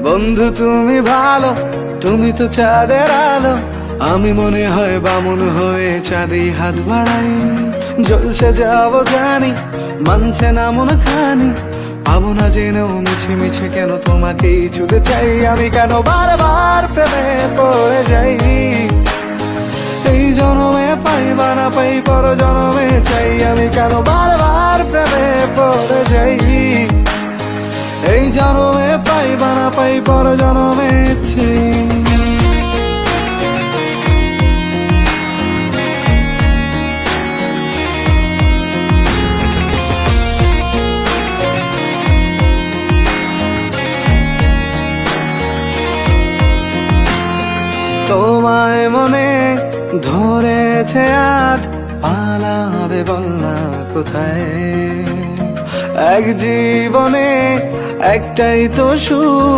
বন্ধু তুমি ভালো, তুমি তো চাঁদের আলো, আমি মনে হয় বামুন হয়ে চাঁদে হাত বাড়াই। জলসে যাব জানি, মানছে না মন খানি, পাবো না জেনেও মিছে মিছে কেন তোমাকেই ছুঁতে চাই। আমি কেন বারবার প্রেমে পড়ে যাই, এই জনমে পাই বা না পাই পর জনমে চাই। আমি কেন বারবার প্রেমে পড়ে যাই, এই জনমে পাই বা না পাই পর জনমে চাই। তোমায় মনে ধরেছে আজ, পালাবে বল না কোথায়। এক জীবনে একটাই তো সুখ,